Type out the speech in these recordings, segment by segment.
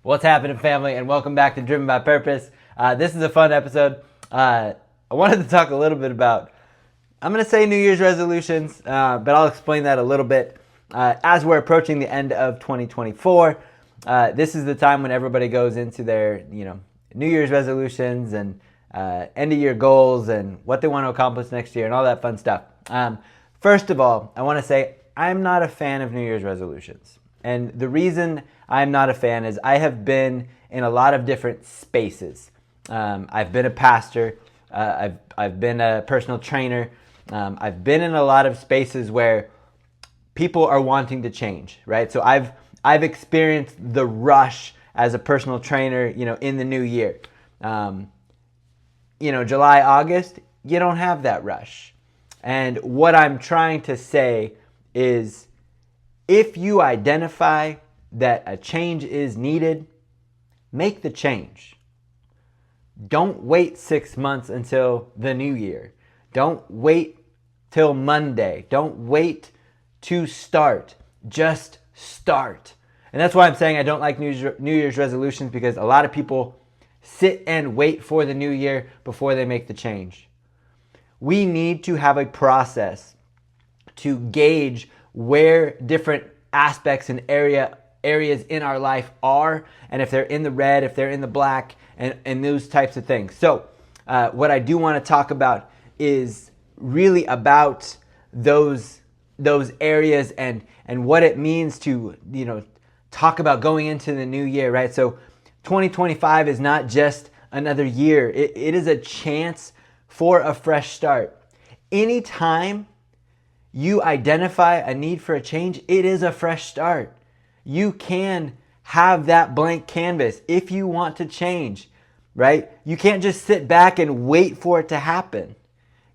What's happening, family, and welcome back to Driven by Purpose. This is a fun episode. I wanted to talk a little bit about, I'm going to say New Year's resolutions, but I'll explain that a little bit. As we're approaching the end of 2024, this is the time when everybody goes into their, New Year's resolutions and end of year goals and what they want to accomplish next year and all that fun stuff. First of all, I want to say I'm not a fan of New Year's resolutions. And the reason I'm not a fan is I have been in a lot of different spaces. I've been a pastor. I've been a personal trainer. I've been in a lot of spaces where people are wanting to change, right? So I've experienced the rush as a personal trainer, in the new year. July, August, you don't have that rush. And what I'm trying to say is, if you identify that a change is needed, make the change. Don't wait 6 months until the new year. Don't wait till Monday. Don't wait to start. Just start. And that's why I'm saying I don't like New Year's resolutions, because a lot of people sit and wait for the new year before they make the change. We need to have a process to gauge where different aspects and areas in our life are, and if they're in the red, if they're in the black, and those types of things. So what I do want to talk about is really about those areas and what it means to talk about going into the new year, right? So 2025 is not just another year. It is a chance for a fresh start. Anytime you identify a need for a change, it is a fresh start. You can have that blank canvas if you want to change, right? You can't just sit back and wait for it to happen.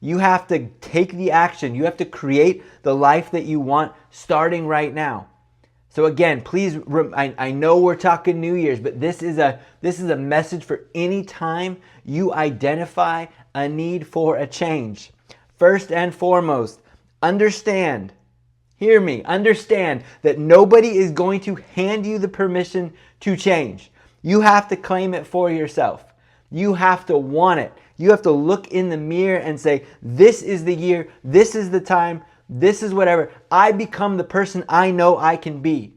You have to take the action. You have to create the life that you want starting right now. So again, please, I know we're talking New Year's, but this is a message for any time you identify a need for a change. First and foremost, understand that nobody is going to hand you the permission to change. You have to claim it for yourself. You have to want it. You have to look in the mirror and say, this is the year, this is the time, this is whatever. I become the person I know I can be.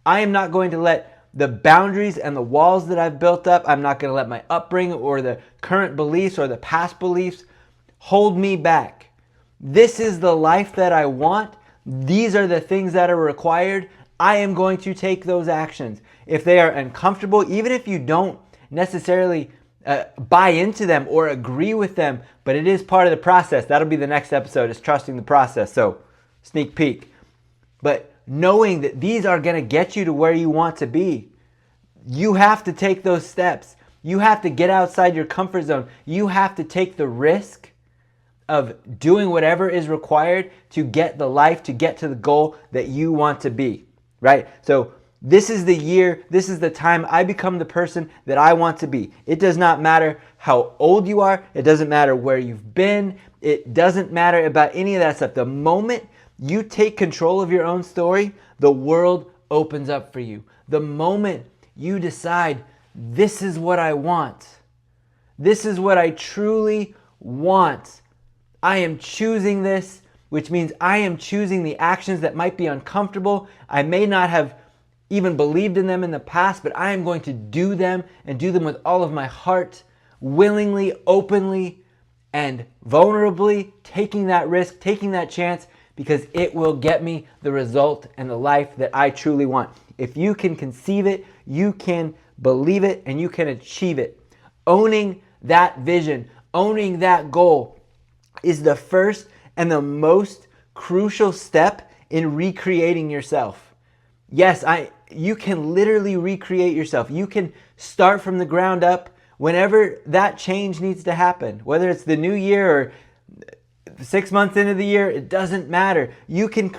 I am not going to let the boundaries and the walls that I've built up, I'm not going to let my upbringing or the current beliefs or the past beliefs hold me back. This is the life that I want. These are the things that are required. I am going to take those actions. If they are uncomfortable, even if you don't necessarily buy into them or agree with them, but it is part of the process. That'll be the next episode, is trusting the process. So, sneak peek. But knowing that these are going to get you to where you want to be, you have to take those steps. You have to get outside your comfort zone. You have to take the risk of doing whatever is required to get the life, to get to the goal that you want to be, right? So this is the year, this is the time I become the person that I want to be. It does not matter how old you are. It doesn't matter where you've been. It doesn't matter about any of that stuff. The moment you take control of your own story, the world opens up for you. The moment you decide, this is what I want. This is what I truly want. I am choosing this, which means I am choosing the actions that might be uncomfortable. I may not have even believed in them in the past, but I am going to do them and do them with all of my heart, willingly, openly, and vulnerably, taking that risk, taking that chance, because it will get me the result and the life that I truly want. If you can conceive it, you can believe it, and you can achieve it. Owning that vision, owning that goal is the first and the most crucial step in recreating yourself. Yes, you can literally recreate yourself. You can start from the ground up whenever that change needs to happen. Whether it's the new year or 6 months into the year, it doesn't matter. You can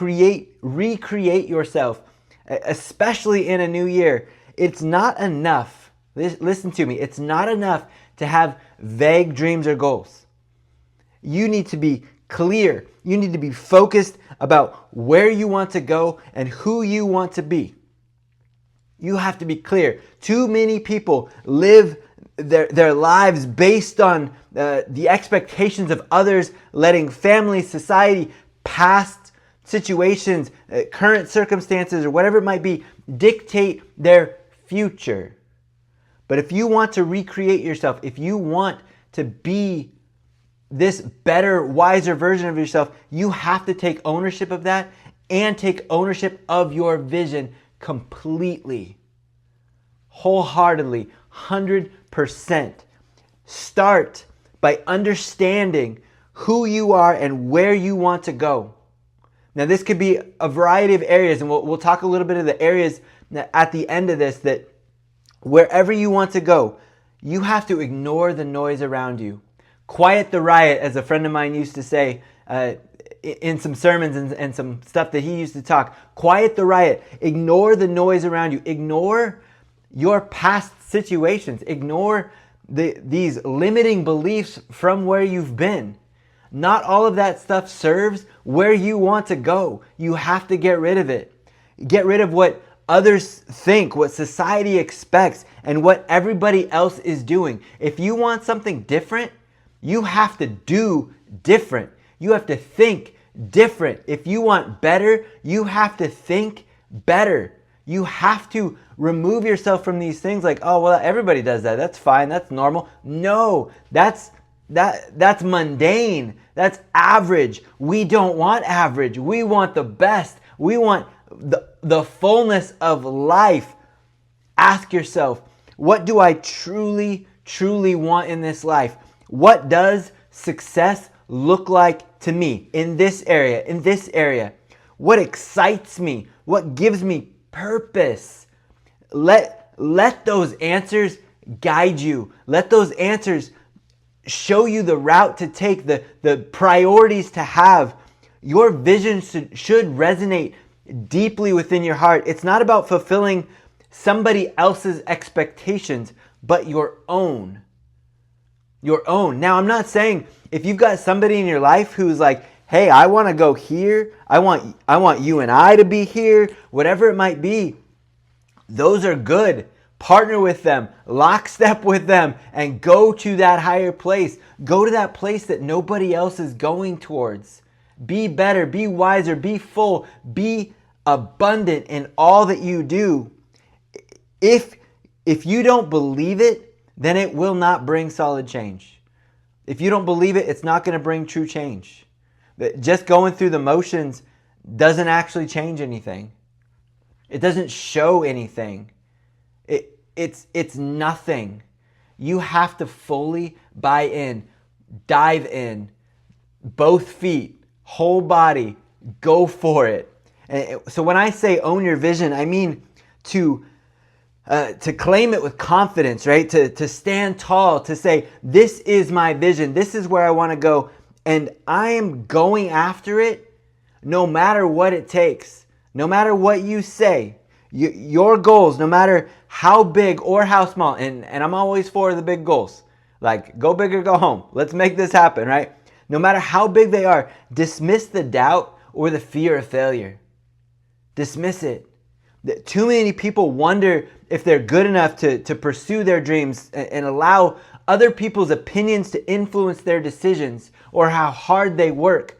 recreate yourself, especially in a new year. It's not enough. Listen to me. It's not enough to have vague dreams or goals. You need to be clear. You need to be focused about where you want to go and who you want to be. You have to be clear. Too many people live their lives based on the expectations of others, letting family, society, past situations, current circumstances, or whatever it might be, dictate their future. But if you want to recreate yourself, if you want to be this better, wiser version of yourself, you have to take ownership of that and take ownership of your vision completely, wholeheartedly, 100%. Start by understanding who you are and where you want to go. Now, this could be a variety of areas, and we'll talk a little bit of the areas at the end of this, that wherever you want to go, you have to ignore the noise around you. Quiet the riot, as a friend of mine used to say in some sermons and some stuff that he used to talk. Quiet the riot. Ignore the noise around you. Ignore your past situations. Ignore these limiting beliefs from where you've been. Not all of that stuff serves where you want to go. You have to get rid of it. Get rid of what others think, what society expects, and what everybody else is doing. If you want something different, you have to do different. You have to think different. If you want better, you have to think better. You have to remove yourself from these things like, oh, well, everybody does that. That's fine. That's normal. No, that's mundane. That's average. We don't want average. We want the best. We want the fullness of life. Ask yourself, what do I truly, truly want in this life? What does success look like to me in this area, in this area? What excites me? What gives me purpose? Let those answers guide you. Let those answers show you the route to take, the priorities to have. Your vision should resonate deeply within your heart. It's not about fulfilling somebody else's expectations, but your own. Your own. Now, I'm not saying if you've got somebody in your life who's like, hey, I want to go here. I want you and I to be here. Whatever it might be. Those are good. Partner with them, lockstep with them, and go to that higher place. Go to that place that nobody else is going towards. Be better, be wiser, be full, be abundant in all that you do. If you don't believe it, then it will not bring solid change. If you don't believe it, it's not going to bring true change. Just going through the motions doesn't actually change anything. It doesn't show anything. It's nothing. You have to fully buy in, dive in, both feet, whole body, go for it. And so when I say own your vision, I mean to claim it with confidence, right? To stand tall, to say, this is my vision. This is where I want to go. And I am going after it no matter what it takes, no matter what you say. Your goals, no matter how big or how small, and I'm always for the big goals. Like, go big or go home. Let's make this happen, right? No matter how big they are, dismiss the doubt or the fear of failure. Dismiss it. Too many people wonder if they're good enough to pursue their dreams and allow other people's opinions to influence their decisions or how hard they work.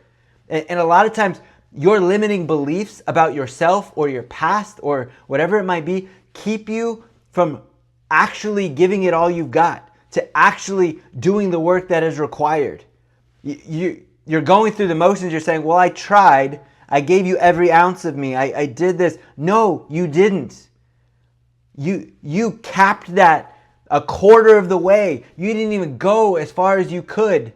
And a lot of times, your limiting beliefs about yourself or your past or whatever it might be keep you from actually giving it all you've got, to actually doing the work that is required. You're going through the motions. You're saying, well, I tried. I gave you every ounce of me. I did this. No, you didn't. You capped that a quarter of the way. You didn't even go as far as you could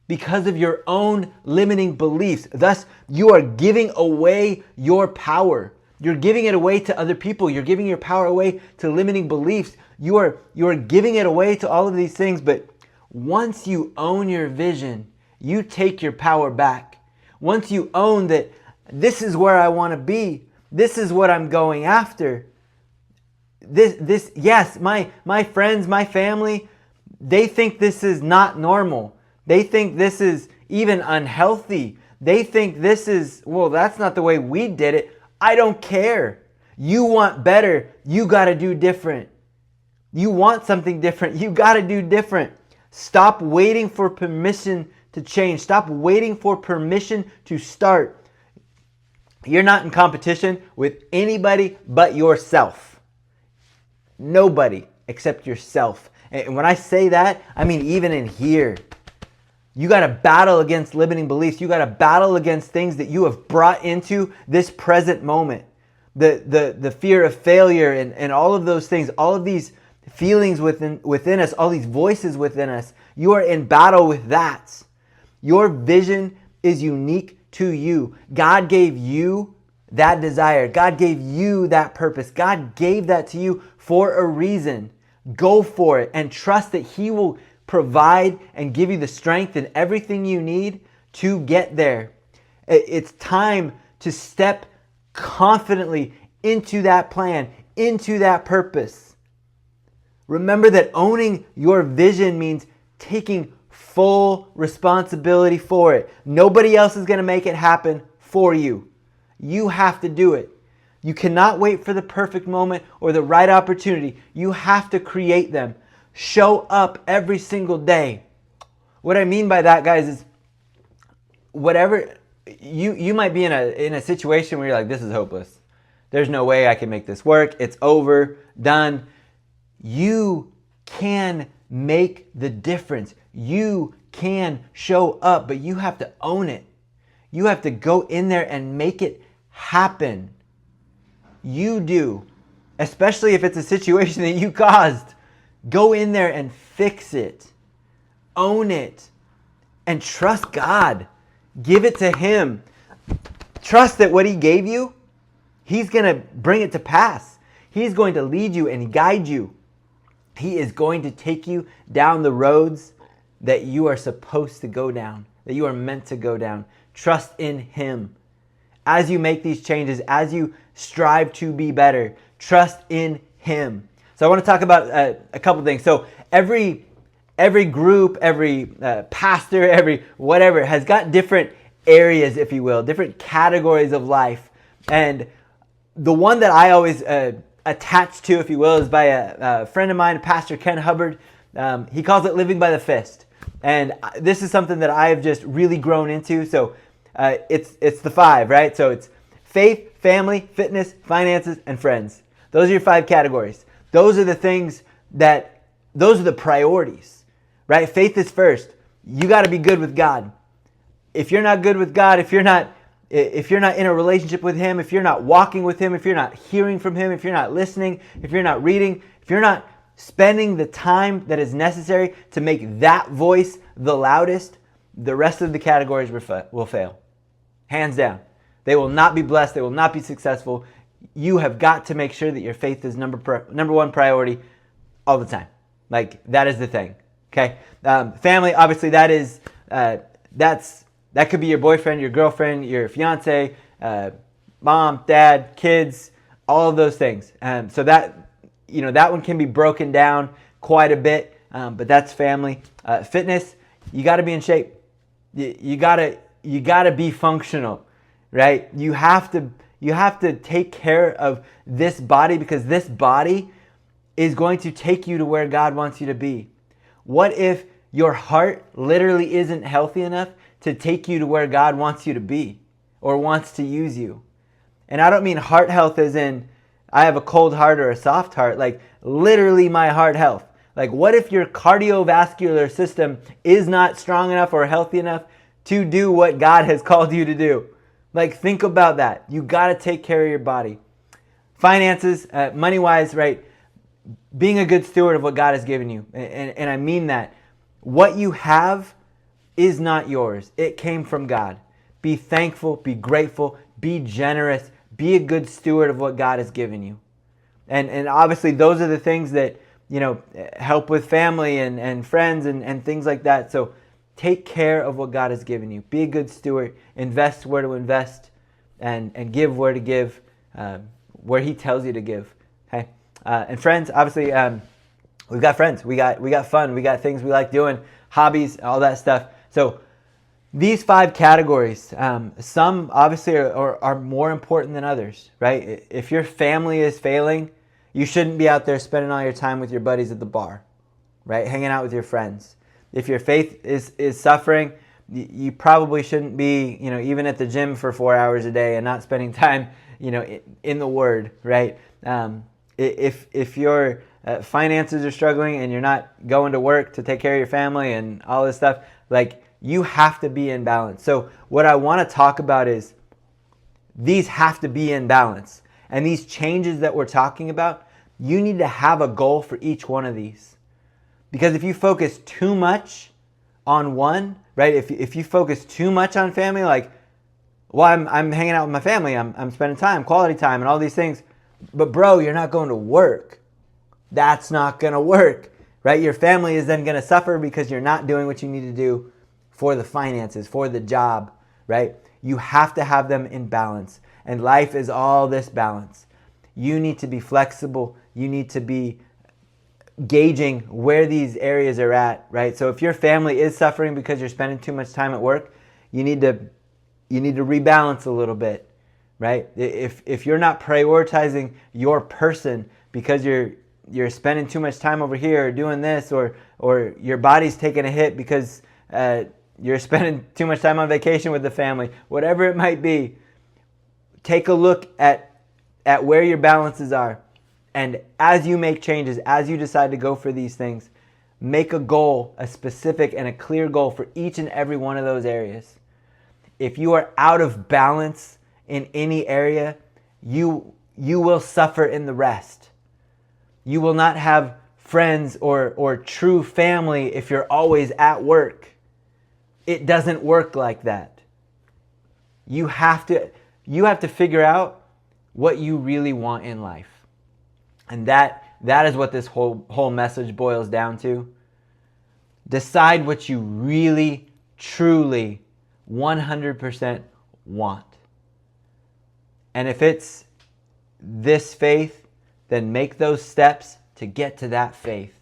because of your own limiting beliefs. Thus, you are giving away your power. You're giving it away to other people. You're giving your power away to limiting beliefs. You are giving it away to all of these things. But once you own your vision, you take your power back. Once you own that this is where I want to be, this is what I'm going after. Yes, my friends, my family, they think this is not normal. They think this is even unhealthy. They think this is, well, that's not the way we did it. I don't care. You want better, you got to do different. You want something different, you got to do different. Stop waiting for permission to change. Stop waiting for permission to start. You're not in competition with anybody but yourself. Nobody except yourself. And when I say that, I mean even in here. You got to battle against limiting beliefs. You got to battle against things that you have brought into this present moment. The fear of failure and all of those things, all of these feelings within us, all these voices within us. You are in battle with that. Your vision is unique to you. God gave you that desire. God gave you that purpose. God gave that to you for a reason. Go for it and trust that He will provide and give you the strength and everything you need to get there. It's time to step confidently into that plan, into that purpose. Remember that owning your vision means taking full responsibility for it. Nobody else is going to make it happen for you. You have to do it. You cannot wait for the perfect moment or the right opportunity. You have to create them. Show up every single day. What I mean by that, guys, is whatever you might be in a situation where you're like, this is hopeless. There's no way I can make this work. It's over, done. You can make the difference. You can show up, but you have to own it. You have to go in there and make it happen. You do, especially if it's a situation that you caused. Go in there and fix it. Own it. And trust God. Give it to Him. Trust that what He gave you, He's going to bring it to pass. He's going to lead you and guide you. He is going to take you down the roads that you are supposed to go down, that you are meant to go down. Trust in Him. As you make these changes, as you strive to be better, trust in Him. So I want to talk about a couple things. So every group, every pastor, every whatever has got different areas, if you will, different categories of life. And the one that I always attach to, if you will, is by a friend of mine, Pastor Ken Hubbard. He calls it living by the fist. And this is something that I have just really grown into. So it's the 5, right? So it's faith, family, fitness, finances, and friends. Those are your 5 categories. Those are the things those are the priorities, right? Faith is first. You got to be good with God. If you're not good with God, if you're not in a relationship with Him, if you're not walking with Him, if you're not hearing from Him, if you're not listening, if you're not reading, if you're not spending the time that is necessary to make that voice the loudest, the rest of the categories will fail. Hands down. They will not be blessed. They will not be successful. You have got to make sure that your faith is number 1 priority all the time. Like, that is the thing. Okay? Family, obviously, that could be your boyfriend, your girlfriend, your fiance, mom, dad, kids, all of those things. So that one can be broken down quite a bit, but that's family. Fitness, you got to be in shape. You got to be functional, right? You have to take care of this body, because this body is going to take you to where God wants you to be. What if your heart literally isn't healthy enough to take you to where God wants you to be or wants to use you? And I don't mean heart health as in I have a cold heart or a soft heart, like literally my heart health. Like, what if your cardiovascular system is not strong enough or healthy enough to do what God has called you to do? Like, think about that. You got to take care of your body. Finances, money-wise, right? Being a good steward of what God has given you. And I mean that. What you have is not yours. It came from God. Be thankful, be grateful, be generous, be a good steward of what God has given you. And obviously those are the things that, help with family and friends and things like that. So take care of what God has given you. Be a good steward. Invest where to invest and give where to give, where He tells you to give. Okay? And friends, obviously, we've got friends. We got fun. We got things we like doing, hobbies, all that stuff. So These 5 categories, some obviously are more important than others, right? If your family is failing, you shouldn't be out there spending all your time with your buddies at the bar, right? Hanging out with your friends. If your faith is suffering, you probably shouldn't be, even at the gym for 4 hours a day and not spending time, in the Word, right? If your finances are struggling and you're not going to work to take care of your family and all this stuff, like, you have to be in balance. So what I want to talk about is these have to be in balance. And these changes that we're talking about, you need to have a goal for each one of these. Because if you focus too much on one, right? If you focus too much on family, like, well, I'm hanging out with my family, I'm spending time, quality time, and all these things. But bro, you're not going to work. That's not going to work, right? Your family is then going to suffer because you're not doing what you need to do for the finances, for the job, right? You have to have them in balance. And life is all this balance. You need to be flexible. You need to be gauging where these areas are at, right? So if your family is suffering because you're spending too much time at work, you need to rebalance a little bit, right? If you're not prioritizing your person because you're spending too much time over here or doing this, or your body's taking a hit because you're spending too much time on vacation with the family, whatever it might be, take a look at where your balances are. And as you make changes, as you decide to go for these things, make a goal, a specific and a clear goal for each and every one of those areas. If you are out of balance in any area, you will suffer in the rest. You will not have friends or true family if you're always at work. It doesn't work like that. You have to figure out what you really want in life. And that is what this whole message boils down to. Decide what you really, truly, 100% want. And if it's this faith, then make those steps to get to that faith.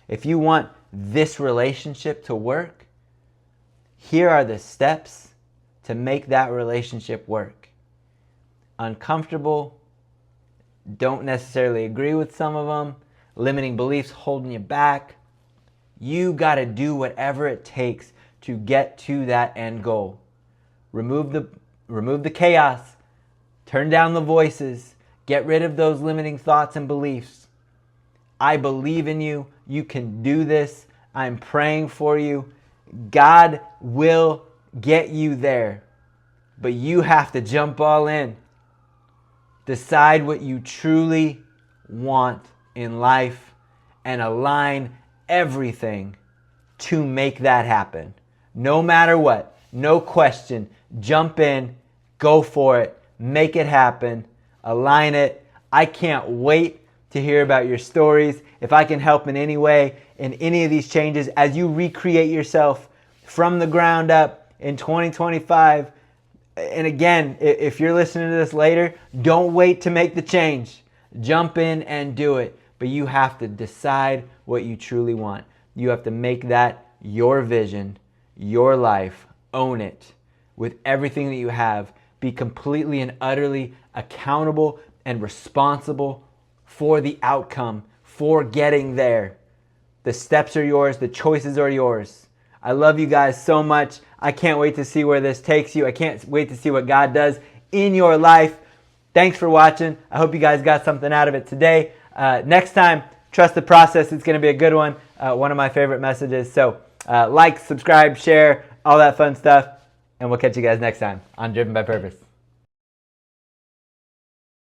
If you want this relationship to work, here are the steps to make that relationship work. Uncomfortable, don't necessarily agree with some of them, limiting beliefs holding you back. You got to do whatever it takes to get to that end goal. Remove the chaos, turn down the voices, get rid of those limiting thoughts and beliefs. I believe in you. You can do this. I'm praying for you. God will get you there, but you have to jump all in. Decide what you truly want in life and align everything to make that happen. No matter what, no question, jump in, go for it, make it happen, align it. I can't wait to hear about your stories. If I can help in any way in any of these changes as you recreate yourself from the ground up in 2025. And again, if you're listening to this later, don't wait to make the change. Jump in and do it. But you have to decide what you truly want. You have to make that your vision, your life. Own it with everything that you have. Be completely and utterly accountable and responsible for the outcome, for getting there. The steps are yours. The choices are yours. I love you guys so much. I can't wait to see where this takes you. I can't wait to see what God does in your life. Thanks for watching. I hope you guys got something out of it today. Next time, trust the process. It's going to be a good one. One of my favorite messages. So like, subscribe, share, all that fun stuff. And we'll catch you guys next time on Driven by Purpose.